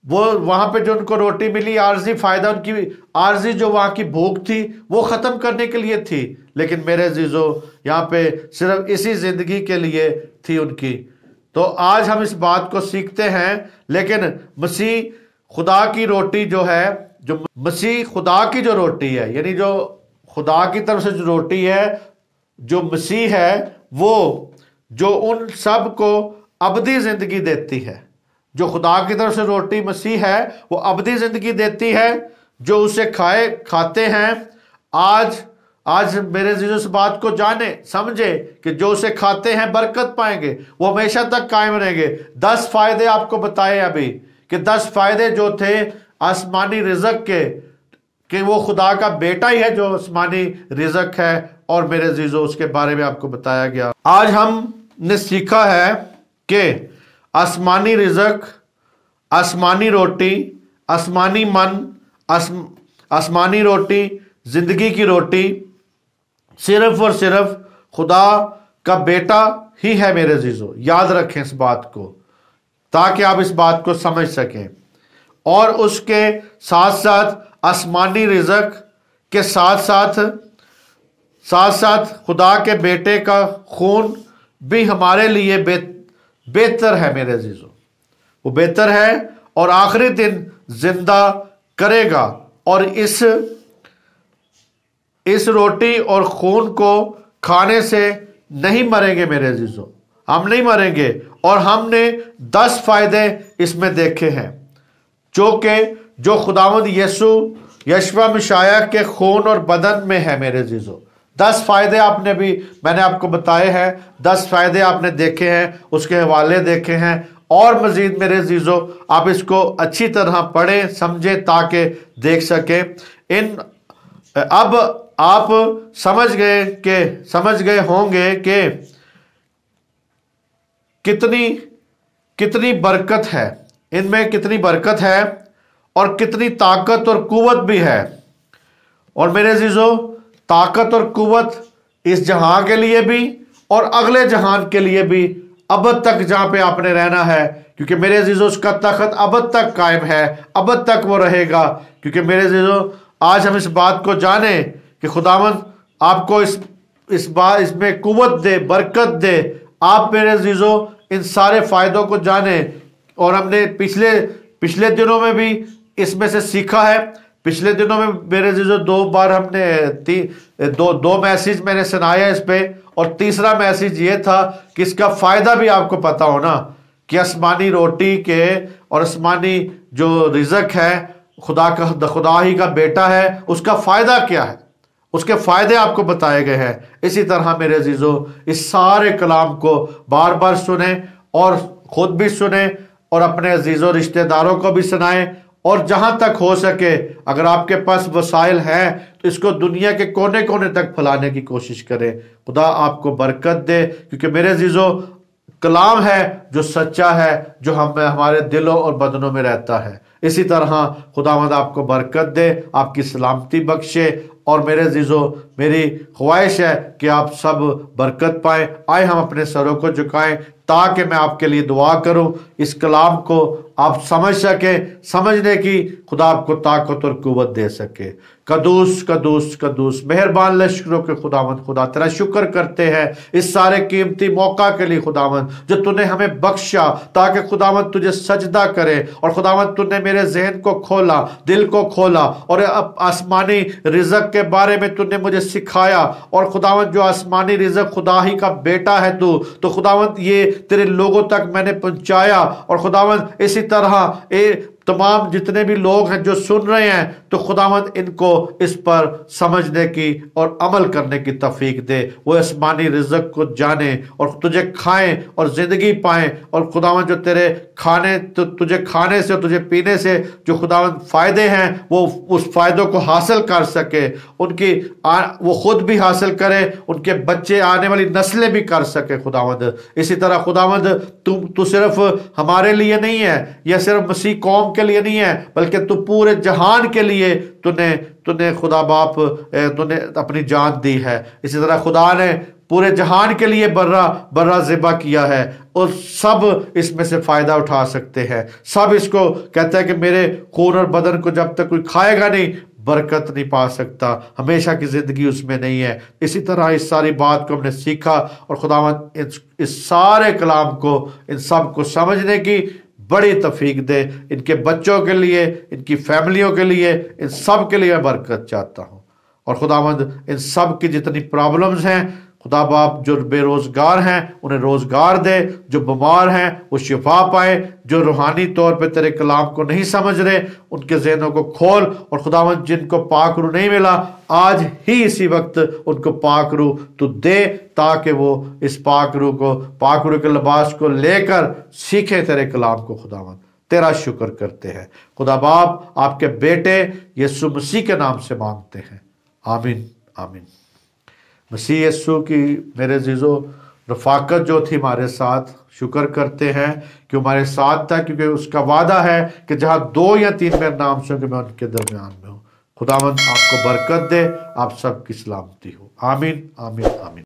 वो वहां पे जो उनको रोटी मिली, आर्जी फायदा, उनकी आर्जी जो वहां की भूख थी वो खत्म करने के लिए थी। लेकिन मेरे अजीजों, यहाँ पे सिर्फ इसी जिंदगी के लिए थी उनकी। तो आज हम इस बात को सीखते हैं। लेकिन मसीह खुदा की रोटी जो है, जो मसीह खुदा की जो रोटी है, यानी जो खुदा की तरफ से जो रोटी है, जो मसीह है, वो जो उन सब को अबदी जिंदगी देती है। जो खुदा की तरफ से रोटी मसीह है वो अबदी जिंदगी देती है। जो उसे खाते हैं आज आज मेरे जीजो इस बात को जाने, समझे कि जो उसे खाते हैं बरकत पाएंगे, वो हमेशा तक कायम रहेंगे। 10 फायदे आपको बताए अभी कि 10 फायदे जो थे आसमानी रिज़्क के, कि वो खुदा का बेटा ही है जो आसमानी रिज़्क है, और मेरे जीजो उसके बारे में आपको बताया गया। आज हमने सीखा है कि आसमानी रिज़्क, आसमानी रोटी, आसमानी मन, आसमानी रोटी, जिंदगी की रोटी सिर्फ और सिर्फ खुदा का बेटा ही है मेरे जीजो। याद रखें इस बात को, ताकि आप इस बात को समझ सकें। और उसके साथ साथ आसमानी रिज़्क के साथ साथ खुदा के बेटे का खून भी हमारे लिए बेहतर है मेरे जीजो। वो बेहतर है और आखिरी दिन जिंदा करेगा। और इस रोटी और खून को खाने से नहीं मरेंगे मेरे जीजो, हम नहीं मरेंगे। और हमने 10 फायदे इसमें देखे हैं जो खुदावंद यशवा मशाया के खून और बदन में है मेरे जीजो। 10 फायदे मैंने आपको बताए हैं, 10 फायदे आपने देखे हैं, उसके हवाले देखे हैं। और मजीद मेरे जीजो आप इसको अच्छी तरह पढ़ें, समझें, ताकि देख सकें। अब आप समझ गए होंगे कि कितनी बरकत है इनमें, कितनी बरकत है और कितनी ताकत और कुव्वत भी है। और मेरे जीजो ताकत और कुव्वत इस जहां के लिए भी और अगले जहान के लिए भी, अब तक जहां पे आपने रहना है, क्योंकि मेरे जीजो उसका तख्त अब तक कायम है, अब तक वो रहेगा। क्योंकि मेरे जीजो आज हम इस बात को जाने कि खुदावंद आपको इसमें कुव्वत दे, बरकत दे। आप मेरे जीजो इन सारे फायदों को जाने। और हमने पिछले दिनों में भी इसमें से सीखा है। पिछले दिनों में मेरे जीजो 2 बार हमने दो मैसेज मैंने सुनाया इस पे, और तीसरा मैसेज ये था कि इसका फायदा भी आपको पता हो ना, कि आसमानी रोटी के और आसमानी जो रिज़्क है, खुदा ही का बेटा है, उसका फायदा क्या है, उसके फायदे आपको बताए गए हैं। इसी तरह मेरे जीजो इस सारे कलाम को बार बार सुने और खुद भी सुने और अपने अजीजों रिश्तेदारों को भी सुनाएं। और जहां तक हो सके, अगर आपके पास वसाइल हैं तो इसको दुनिया के कोने कोने तक फैलाने की कोशिश करें। खुदा आपको बरकत दे, क्योंकि मेरे अजीजों कलाम है जो सच्चा है, जो हमारे दिलों और बदनों में रहता है। इसी तरह खुदावंद आपको बरकत दे, आपकी सलामती बख्शे। और मेरे अजीजों मेरी ख्वाहिश है कि आप सब बरकत पाएं। आए हम अपने सरों को झुकाएं ताकि मैं आपके लिए दुआ करूं, इस कलाम को आप समझ सके, समझने की खुदा आपको ताकत और कुव्वत दे सके। कदूस कदूस कदूस मेहरबान लश्करों के खुदावंद, खुदा तेरा शुक्र करते हैं इस सारे कीमती मौका के लिए खुदावंद, जो तूने हमें बख्शा ताकि खुदावंद तुझे सजदा करे। और खुदावंद तूने मेरे जहन को खोला, दिल को खोला, और अब आसमानी रिज़्क के बारे में तूने मुझे सिखाया। और खुदावंद जो आसमानी रिज़्क खुदा ही का बेटा है तू, तो खुदावंद ये तेरे लोगों तक मैंने पहुंचाया। और खुदावंद इसी तरह तमाम जितने भी लोग हैं जो सुन रहे हैं, तो खुदावंद इनको इस पर समझने की और अमल करने की तौफीक दे। वो आसमानी रिज़्क को जाने और तुझे खाएं और जिंदगी पाएं। और खुदावंद जो तेरे तुझे खाने से और तुझे पीने से जो खुदावंद फायदे हैं, वो उस फायदों को हासिल कर सके, वो खुद भी हासिल करे, उनके बच्चे, आने वाली नस्लें भी कर सके खुदावंद। इसी तरह खुदावंद तू सिर्फ हमारे लिए नहीं है, या सिर्फ मसीह कौम के लिए नहीं है, बल्कि तू पूरे जहान के लिए तूने खुदा बाप तूने अपनी जान दी है। इसी तरह खुदा ने पूरे जहान के लिए बर्रा ज़िबा किया है, और सब इसमें से फायदा उठा सकते हैं। सब इसको कहते हैं कि मेरे खून और बदन को जब तक कोई खाएगा नहीं, बरकत नहीं पा सकता, हमेशा की जिंदगी उसमें नहीं है। इसी तरह इस सारी बात को हमने सीखा, और खुदावंद इस सारे कलाम को, इन सब को समझने की बड़ी तौफीक दे। इनके बच्चों के लिए, इनकी फैमिलियों के लिए, इन सब के लिए मैं बरकत चाहता हूँ। और खुदावंद इन सब की जितनी प्रॉब्लम्स हैं खुदा बाप जो बेरोजगार हैं उन्हें रोजगार दे, जो बीमार हैं वो शिफा पाए, जो रूहानी तौर पे तेरे कलाम को नहीं समझ रहे उनके जहनों को खोल, और खुदावंद जिनको पाक रूह नहीं मिला आज ही इसी वक्त उनको पाक रूह तू दे, ताकि वो इस पाक रूह के लिबास को लेकर सीखे तेरे कलाम को। खुदावंद तेरा शुक्र करते हैं खुदा बाप, आपके बेटे यीशु मसीह के नाम से मांगते हैं, आमीन आमीन। मसीह यीशु की मेरे अजीजों रफाकत जो थी हमारे साथ, शुक्र करते हैं कि हमारे साथ था, क्योंकि उसका वादा है कि जहां 2 या 3 मेरे नाम से मैं उनके दरमियान में हूं। खुदावंद आपको बरकत दे, आप सबकी सलामती हो। आमीन आमीन आमीन।